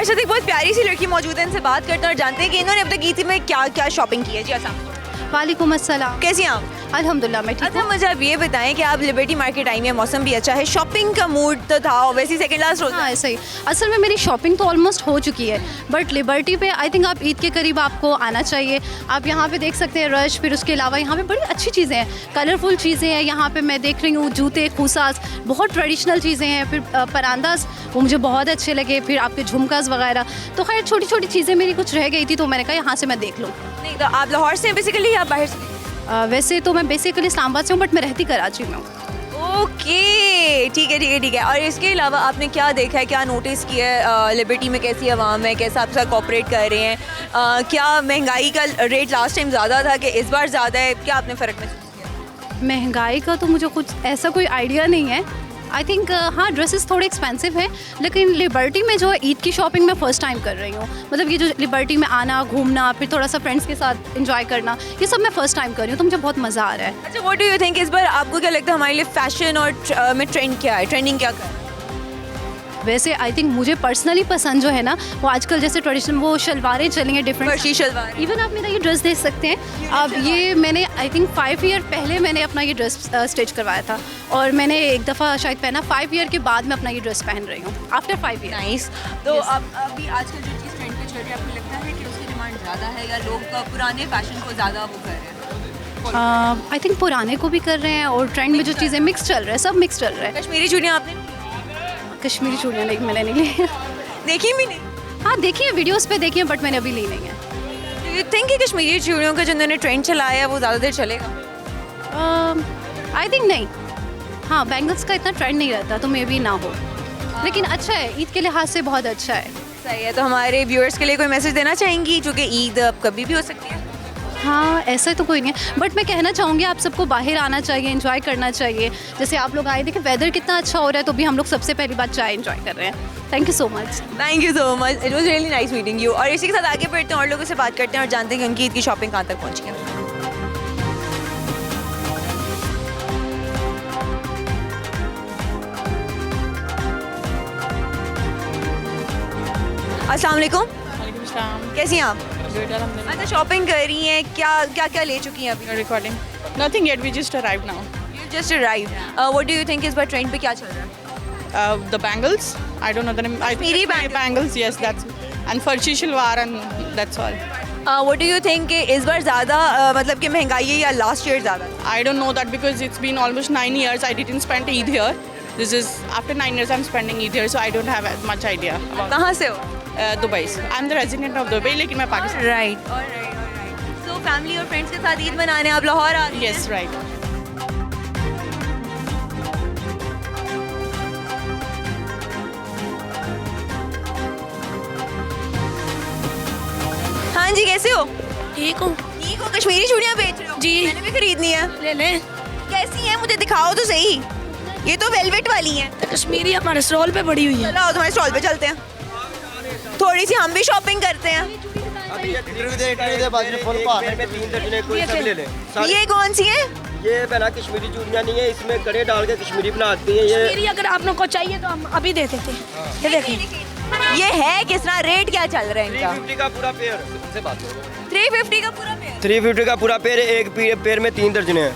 हमारे साथ एक बहुत प्यारी सी लड़की मौजूद है, इनसे बात करते हैं और जानते हैं कि इन्होंने अब तक ईद में क्या क्या शॉपिंग की है। जी अस्सलाम वालेकुम। वालेकुम अस्सलाम। कैसी हैं आप? अल्हम्दुलिल्लाह मैं ठीक अच्छा हूँ। मुझे आप ये बताएं कि आप लिबर्टी मार्केट आई हैं, मौसम भी अच्छा है, शॉपिंग का मूड तो था वैसे सेकंड लास्ट रोज। हाँ ऐसा ही, असल में मेरी शॉपिंग तो ऑलमोस्ट हो चुकी है, बट लिबर्टी पे आई थिंक आप ईद के करीब आपको आना चाहिए। आप यहाँ पे देख सकते हैं रश, फिर उसके अलावा यहाँ पे बड़ी अच्छी चीज़ें हैं, कलरफुल चीज़ें हैं। यहाँ पे मैं देख रही हूँ जूते, खूसास, बहुत ट्रेडिशनल चीज़ें हैं। फिर परांदास वो मुझे बहुत अच्छे लगे, फिर आपके झुमकास वगैरह। तो खैर छोटी छोटी चीज़ें मेरी कुछ रह गई थी, तो मैंने कहा यहाँ से मैं देख लूँ। नहीं तो आप लाहौर से हैं बेसिकली या बाहर से? वैसे तो मैं बेसिकली इस्लामाबाद से हूँ, बट मैं रहती कराची में हूँ। ओके ठीक है ठीक है ठीक है। और इसके अलावा आपने क्या देखा है, क्या नोटिस किया है लिबर्टी में, कैसी आवाम है, कैसा आपके साथ कोऑपरेट कर रहे हैं? क्या महंगाई का रेट लास्ट टाइम ज़्यादा था कि इस बार ज़्यादा है, क्या आपने फ़र्क महसूस किया? महंगाई का तो मुझे कुछ ऐसा कोई आइडिया नहीं है। आई थिंक हाँ ड्रेसेस थोड़े एक्सपेंसिव हैं, लेकिन लिबर्टी में जो है ईद की शॉपिंग मैं फ़र्स्ट टाइम कर रही हूँ। मतलब ये जो लिबर्टी में आना, घूमना, फिर थोड़ा सा फ्रेंड्स के साथ एंजॉय करना, ये सब मैं फ़र्स्ट टाइम कर रही हूँ, तो मुझे बहुत मज़ा आ रहा है। अच्छा व्हाट डू यू थिंक, इस बार आपको क्या लगता है हमारे लिए फैशन और में ट्रेंड क्या है, ट्रेंडिंग क्या कर रहा है? वैसे आई थिंक मुझे पर्सनली पसंद जो है ना, वो आजकल जैसे ट्रेडिशनल वो शलवारें चली हैं डिफरेंट। फर्शी शलवार। इवन आप मेरा ये ड्रेस देख सकते हैं। अब ये मैंने आई थिंक 5 ईयर पहले मैंने अपना ये ड्रेस स्टिच करवाया था, और मैंने एक दफ़ा शायद पहना 5 ईयर के बाद मैं अपना ये ड्रेस पहन रही हूँ, आफ्टर 5 ईयर। नाइस। तो अब अभी आजकल जो चीज़ ट्रेंड पे चल रही है, आपको लगता है कि उसकी डिमांड ज़्यादा है या लोग पुराने फैशन को ज़्यादा वो कर रहे हैं? आई थिंक पुराने को भी कर रहे हैं, और ट्रेंड में जो चीज़ें मिक्स चल रहा है, सब मिक्स चल रहा है। कश्मीरी चूड़ियाँ आपने कश्मीरी चूड़ियाँ लेकिन मैंने नहीं ली। देखी भी नहीं? हाँ देखिए, वीडियोस पे देखिए, बट मैंने अभी ली नहीं है। यू थिंक कि कश्मीरी चूड़ियों का जो उन्होंने ट्रेंड चलाया है वो ज़्यादा देर चलेगा? आई थिंक नहीं। हाँ बैंगल्स का इतना ट्रेंड नहीं रहता, तो मे बी ना हो, लेकिन अच्छा है, ईद के लिहाज से बहुत अच्छा है। सही है। तो हमारे व्यूअर्स के लिए कोई मैसेज देना चाहेंगी, क्योंकि ईद अब कभी भी हो सकती है? हाँ ऐसा तो कोई नहीं है, बट मैं कहना चाहूँगी आप सबको बाहर आना चाहिए, एंजॉय करना चाहिए। जैसे आप लोग आए, देखिए वेदर कितना अच्छा हो रहा है, तो भी हम लोग सबसे पहली बात चाय एंजॉय कर रहे हैं। Thank you so much. Thank you so much, it was really nice meeting you. और इसी के साथ आगे बढ़ते हैं और लोगों से बात करते हैं और जानते हैं कि उनकी ईद की शॉपिंग कहाँ तक पहुँची है। अस्सलाम वालेकुम। कैसी हैं आप? अच्छा शॉपिंग कर रही हैं, क्या क्या क्या ले चुकी हैं अभी? Recording. Nothing yet. We just arrived now. You just arrived. What do you think इस बार ट्रेंड पे क्या चल रहा है? The bangles. I don't know the name. I think Kashmiri Kashmiri bangles. Yes, that's. And farshi shalwar and that's all. What do you think कि इस बार ज़्यादा मतलब कि महंगाई है या लास्ट ईयर ज़्यादा? I don't know that because it's been almost 9 years. I didn't spend Eid here. This is after 9 years I'm spending Eid here, so I don't have as much idea about कहाँ से हो? Dubai. I'm the resident of Dubai, लेकिन मैं Pakistan. Right so family और friends के साथ ईद मनाने आप लाहौर आ रही हैं? Yes, right. हाँ जी कैसे हो? ठीक हूँ ठीक हो। कश्मीरी चूड़ियाँ बेच रहे हो? जी। मैंने भी खरीदनी है। ले लें। कैसी हैं मुझे दिखाओ तो सही। ये तो वेलवेट वाली हैं। तो कश्मीरी हमारे स्टॉल पे पड़ी हुई है। चलो आओ तुम्हारे स्टॉल पे चलते हैं, थोड़ी सी हम भी शॉपिंग करते हैं। ये कौन सी है? ये बना कश्मीरी चूड़ियाँ नहीं है, इसमें कड़े डाल के कश्मीरी बनाती हैं। ये कश्मीरी अगर आप लोग को चाहिए तो हम अभी दे देते हैं। ये देखिए ये है किस तरह, रेट क्या चल रहा है इनका? 350 का पूरा पेयर। से बात करो। 350 का पूरा पेयर? 350 का पूरा पेयर, एक पेयर में 3 दर्जन है।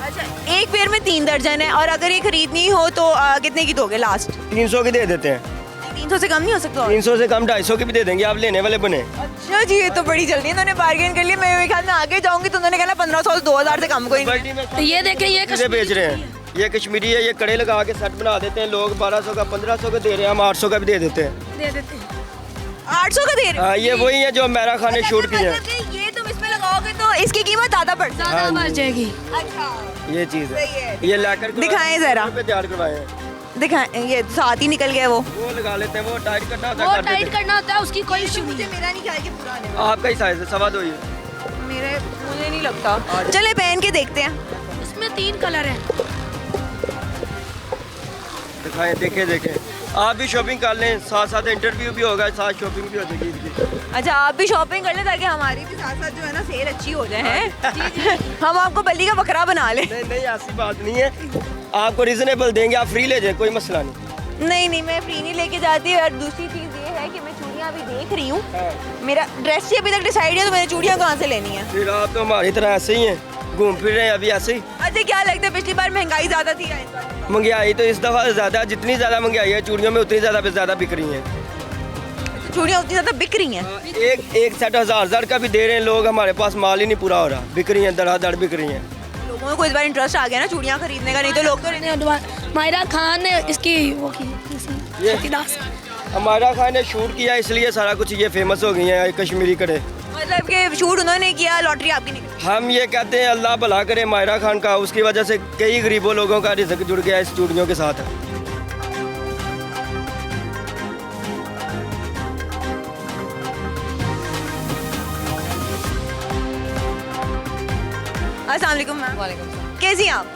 अच्छा एक पेयर में 3 दर्जन है, और अगर ये खरीदनी हो तो कितने की दोगे लास्ट? 300 की दे देते हैं। 300 से कम नहीं हो सकता? 300 से कम 250 की भी दे देंगे, आप लेने वाले बने। अच्छा जी ये तो बड़ी जल्दी इन्होंने बार्गेन कर लिया। मैं मेरे ख्याल में आगे जाऊंगी तो उन्होंने कहना 1500 से 2000 से कम कोई नहीं। तो ये देखिए, ये चीज़ें बेच रहे हैं। ये कश्मीरी है, ये कड़े लगा के सेट बना देते हैं लोग। 1200 का 1500 का दे रहे हैं, हम 800 का भी दे देते हैं। दे देते हैं। 800 का दे रहे हो? हाँ ये वही है जो मेरा खाने शूट की है। ये तुम इसमें लगाओगे तो इसकी कीमत ज़्यादा पड़ जाएगी। ज़्यादा बढ़ जाएगी। अच्छा ये चीज़ सही है। है। ये लाकर दिखाएं जरा। पे तैयार करवाए हैं। दिखाएं, ये साथ ही निकल गया वो लगा लेते हैं, वो टाइट करना होता है, वो कर देते टाइट करना होता है, उसकी कोई इशू नहीं है। मेरा नहीं ख्याल कि पूरा आने हैं। आपका ही साइज है, 2.25 ही। मुझे नहीं लगता। चले पहन के देखते हैं। इसमें 3 कलर हैं। दिखाएं, देखें आप भी शॉपिंग कर लें, साथ साथ इंटरव्यू भी होगा, साथ शॉपिंग भी हो जाएगी इनकी। अच्छा आप भी शॉपिंग कर ले ताकि हमारी भी साथ साथ जो है ना सेल अच्छी हो जाए हैं। हम आपको बल्ली का बकरा बना ले। नहीं ऐसी बात नहीं है, आपको रीजनेबल देंगे, आप फ्री ले जाए, कोई मसला नहीं। नहीं मैं फ्री नहीं लेके जाती। और दूसरी चीज़ ये है कि मैं चूड़ियाँ अभी देख रही हूँ, मेरा ड्रेस ही अभी तक डिसाइड है, तो मैंने चूड़ियाँ कहाँ से लेनी है? फिर आप तो हमारी तरह ऐसे ही हैं, घूम फिर रहे हैं अभी ऐसे ही। अच्छा, क्या लगता है पिछली बार महंगाई ज़्यादा थी या इस बार? महंगाई तो इस दफ़ा ज़्यादा, जितनी ज़्यादा महंगाई है चूड़ियों में उतनी ज़्यादा बिक रही हैं। चूड़ियाँ उतनी ज़्यादा बिक रही हैं? एक सेट हज़ार का भी दे रहे हैं लोग, हमारे पास माल ही नहीं पूरा हो रहा, बिक रही हैं, धड़ाधड़ बिक रही हैं। लोगों को इस बार इंटरेस्ट आ गया ना चूड़ियाँ खरीदने का, नहीं तो लोग तो मायरा खान ने इसकी वो की ये सतीदास। हमारा खान ने शूट किया इसलिए सारा कुछ ये फेमस हो गई हैं कश्मीरी कड़े। मतलब कि शूट उन्होंने किया, लॉटरी आपकी निकली। हम ये कहते हैं अल्लाह भला करे मायरा खान का, उसकी वजह से कई गरीबों लोगों का रिज़्क जुड़ गया इस चूड़ियों के साथ। अस्सलाम वालेकुम मैम। वालेकुम कैसी हैं आप?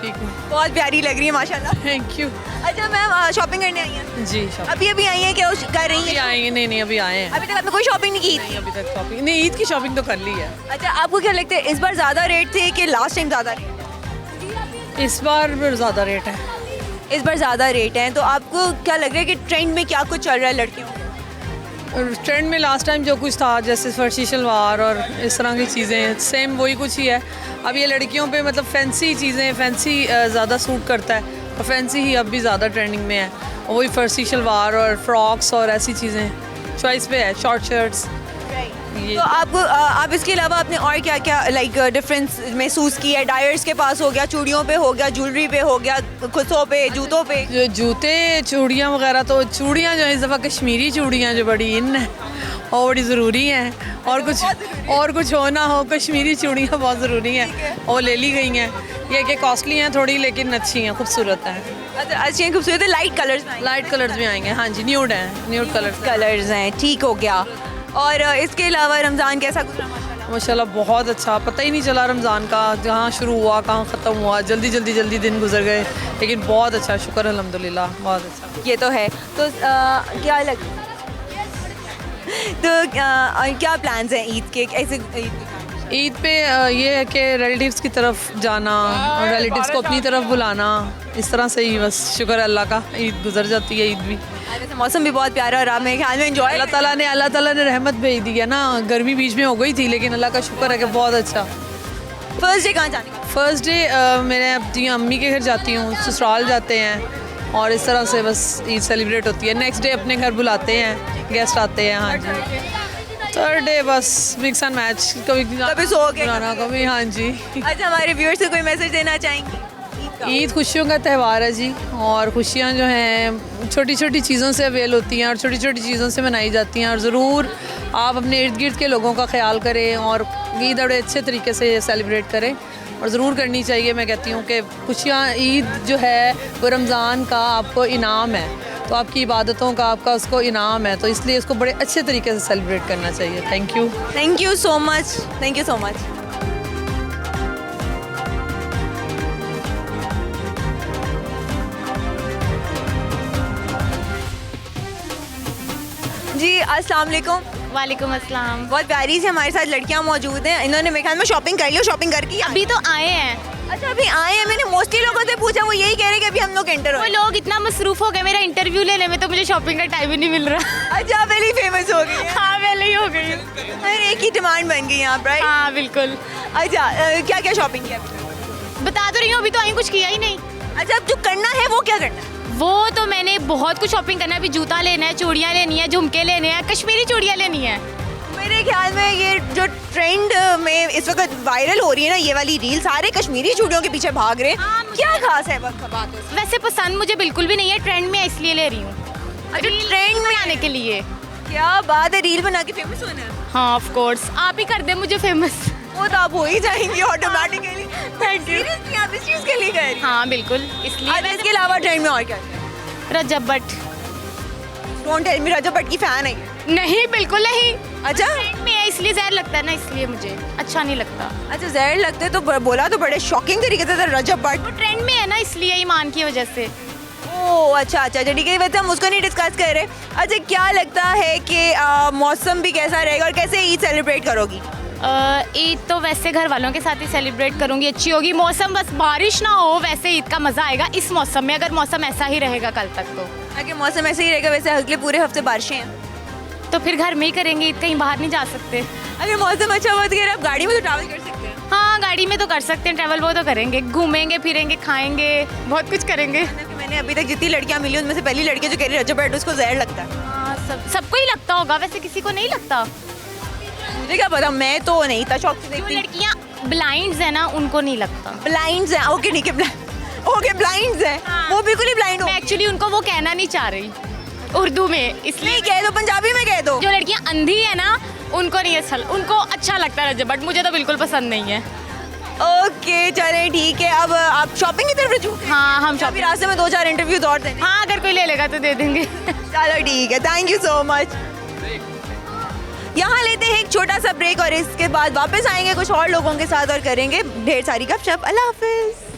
ठीक हूँ, बहुत प्यारी लग रही है माशाल्लाह। Thank you. अच्छा मैम, शॉपिंग करने आई हैं? जी शॉपिंग अभी आई हैं, क्या कर रही अभी हैं? आएंगे? नहीं अभी आए हैं। अभी तक आपने कोई शॉपिंग नहीं की थी? अभी तक शॉपिंग नहीं, ईद की शॉपिंग तो कर ली है। अच्छा, आपको क्या लगता है इस बार ज़्यादा रेट थे कि लास्ट टाइम ज़्यादा रेट? इस बार ज़्यादा रेट है। इस बार ज़्यादा रेट हैं, तो आपको क्या लग रहा है कि ट्रेंड में क्या कुछ चल रहा है लड़कियों में? ट्रेंड में लास्ट टाइम जो कुछ था जैसे फर्शी शलवार और इस तरह की चीज़ें, सेम वही कुछ ही है। अब ये लड़कियों पे मतलब फैंसी चीज़ें, फैंसी ज़्यादा सूट करता है, और फैंसी ही अब भी ज़्यादा ट्रेंडिंग में है। और वही फर्शी शलवार और फ्रॉक्स और ऐसी चीज़ें चॉइस पे है, शॉर्ट शर्ट्स। ये तो आपको आप इसके अलावा आपने और क्या क्या लाइक डिफरेंस महसूस किया है? डायर्स के पास हो गया, चूड़ियों पे हो गया, ज्वेलरी पे हो गया, खुसों पे, जूतों पे। जो जूते चूड़ियाँ वगैरह, तो चूड़ियाँ जो है इस दफ़ा कश्मीरी चूड़ियाँ जो बड़ी इन है और बड़ी ज़रूरी हैं, और कुछ हो ना हो कश्मीरी चूड़ियाँ बहुत ज़रूरी हैं और ले ली गई हैं। ये कि कॉस्टली हैं थोड़ी, लेकिन अच्छी हैं, खूबसूरत हैं। अच्छा, अच्छी हैं, खूबसूरत है। लाइट कलर्स में लाइट कलर्स भी आएंगे, हाँ जी, न्यूड हैं, न्यूड कलर्स हैं, ठीक हो गया। और इसके अलावा रमज़ान कैसा गुजरा? माशाल्लाह बहुत अच्छा, पता ही नहीं चला रमज़ान का, जहाँ शुरू हुआ कहाँ ख़त्म हुआ, जल्दी दिन गुजर गए, लेकिन बहुत अच्छा, शुक्र अल्हम्दुलिल्लाह, बहुत अच्छा। ये तो है। तो क्या लग तो क्या प्लान्स हैं ईद के? ऐसे ईद पे ये है कि रिलेटिव्स की तरफ जाना और रिलेटिव्स को अपनी तरफ बुलाना, इस तरह से ही बस शुक्र अल्लाह का ईद गुजर जाती है। ईद भी वैसे मौसम भी बहुत प्यारा और आप मेरे ख्याल में एंजॉय अल्लाह ताला ने रहमत भेज दी है ना, गर्मी बीच में हो गई थी, लेकिन अल्लाह का शुक्र है कि बहुत अच्छा। फर्स्ट डे कहाँ जाने का? फर्स्ट डे मेरे अपनी अम्मी के घर जाती हूँ, ससुराल जाते हैं और इस तरह से बस ईद सेलिब्रेट होती है। नेक्स्ट डे अपने घर बुलाते हैं, गेस्ट आते हैं। हाँ जी। थर्ड डे बस मिक्स एंड मैच, कभी सो के कभी। हाँ जी। अच्छा, हमारे व्यूअर्स को कोई मैसेज देना चाहेंगे? ईद खुशियों का त्यौहार है जी, और खुशियाँ जो हैं छोटी छोटी चीज़ों से अवेल होती हैं और छोटी छोटी चीज़ों से मनाई जाती हैं। और ज़रूर आप अपने इर्द गिर्द के लोगों का ख्याल करें और ईद बड़े अच्छे तरीके से सेलिब्रेट करें, और ज़रूर करनी चाहिए। मैं कहती हूँ कि खुशियाँ, ईद जो है वो रमज़ान का आपको इनाम है, तो आपकी इबादतों का आपका उसको इनाम है, तो इसलिए इसको बड़े अच्छे तरीके से सेलिब्रेट करना चाहिए। Thank you so much, thank you so much. जी अस्सलाम वालेकुम। वालेकुम अस्सलाम। बहुत प्यारी सी हमारे साथ लड़कियां मौजूद हैं, इन्होंने मेरे ख्याल में शॉपिंग कर ली, शॉपिंग करके अभी तो आए हैं। अच्छा, अभी आए हैं। मैंने मोस्टली लोगों से पूछा, वो यही कह रहे हैं कि अभी हम लोग एंटर वो लोग इतना मसरूफ हो गए मेरा इंटरव्यू लेने में, तो मुझे शॉपिंग का टाइम ही नहीं मिल रहा। अच्छा, पहले ही फेमस हो गई है। हाँ पहले ही हो गई। अरे एक ही डिमांड बन गई यहाँ पर। हाँ बिल्कुल। अच्छा, क्या क्या शॉपिंग किया? बता तो रही हूँ, अभी तो आई कुछ किया ही नहीं। अच्छा, अब जो करना है वो क्या करना है? वो तो मैंने बहुत कुछ शॉपिंग करना है। अभी जूता लेना है, चूड़ियाँ लेनी है, झुमके लेने हैं, कश्मीरी चूड़ियाँ लेनी है। मेरे ख्याल में ये जो ट्रेंड में इस वक्त वायरल हो रही है ना, ये वाली रील, सारे कश्मीरी चूड़ियों के पीछे भाग रहे हैं। हाँ, क्या खास है बात है? वैसे पसंद मुझे बिल्कुल भी नहीं है, ट्रेंड में इसलिए ले रही हूँ। अच्छा, ट्रेंड में आने के लिए। क्या बात है, रील बना के फेमस होना है? हाँ ऑफ कोर्स, आप ही कर दे मुझे फेमस। वो तो आप हो ही जाएंगी ऑटोमेटिकली। Thank you. सीरियसली आप इस चीज़ के लिए गए? हाँ बिल्कुल, इसलिए। इसके अलावा ट्रेंड में और क्या? रजब भट्ट। डोंट टेल मी, रजब भट्ट की फैन है? नहीं बिल्कुल नहीं। अच्छा, ट्रेंड में है इसलिए जहर लगता है ना, इसलिए मुझे अच्छा नहीं लगता। अच्छा जहर लगते तो बोला तो बड़े शॉकिंग तरीके से था, रजब भट्ट। वो ट्रेंड में है ना, इसलिए ईमान की वजह से। ओह अच्छा, ठीक है, वैसे हम उसको नहीं डिस्कस कर रहे। अच्छा, क्या लगता है कि मौसम भी कैसा रहेगा और कैसे ईद सेलिब्रेट करोगी? ईद तो वैसे घर वालों के साथ ही सेलिब्रेट करूंगी, अच्छी होगी। मौसम बस बारिश ना हो, वैसे ईद का मज़ा आएगा इस मौसम में, अगर मौसम ऐसा ही रहेगा कल तक तो। अगर मौसम ऐसे ही रहेगा, वैसे अगले पूरे हफ्ते बारिशें हैं। तो फिर घर में ही करेंगे ईद, कहीं बाहर नहीं जा सकते। अगर मौसम अच्छा हुआ तो क्या आप गाड़ी में तो ट्रैवल कर सकते हैं? हाँ गाड़ी में तो कर सकते हैं ट्रैवल, वो तो करेंगे, घूमेंगे फिरेंगे खाएंगे बहुत कुछ करेंगे। हालांकि मैंने अभी तक जितनी लड़कियां मिली उनमें से पहली लड़की जो कह रही है रजब बैठ उसको जहर लगता है। हाँ सबको ही लगता होगा, वैसे किसी को नहीं लगता। मुझे क्या पता, मैं तो नहीं था, शौक से जो देखती। लड़कियाँ ब्लाइंड्स है ना उनको नहीं लगता। ब्लाइंड्स हैं, ओके ठीक है, ओके ब्लाइंड्स हैं, वो बिल्कुल ही ब्लाइंड हो। मैं एक्चुअली उनको वो कहना नहीं चाह रही उर्दू में, इसलिए नहीं कह दो, पंजाबी में कह दो। जो लड़कियाँ अंधी है ना उनको नहीं अच्छा, उनको अच्छा लगता है रजब, बट मुझे तो बिल्कुल पसंद नहीं है। ओके चले ठीक है, अब आप शॉपिंग की तरफ रुझू। हाँ हम अभी रास्ते में 2-4 इंटरव्यूज और देने। हाँ अगर कोई ले लेगा तो दे देंगे। चलो ठीक है, थैंक यू सो मच। यहाँ लेते हैं एक छोटा सा ब्रेक और इसके बाद वापस आएंगे कुछ और लोगों के साथ और करेंगे ढेर सारी गपशप। अल्लाह हाफिज।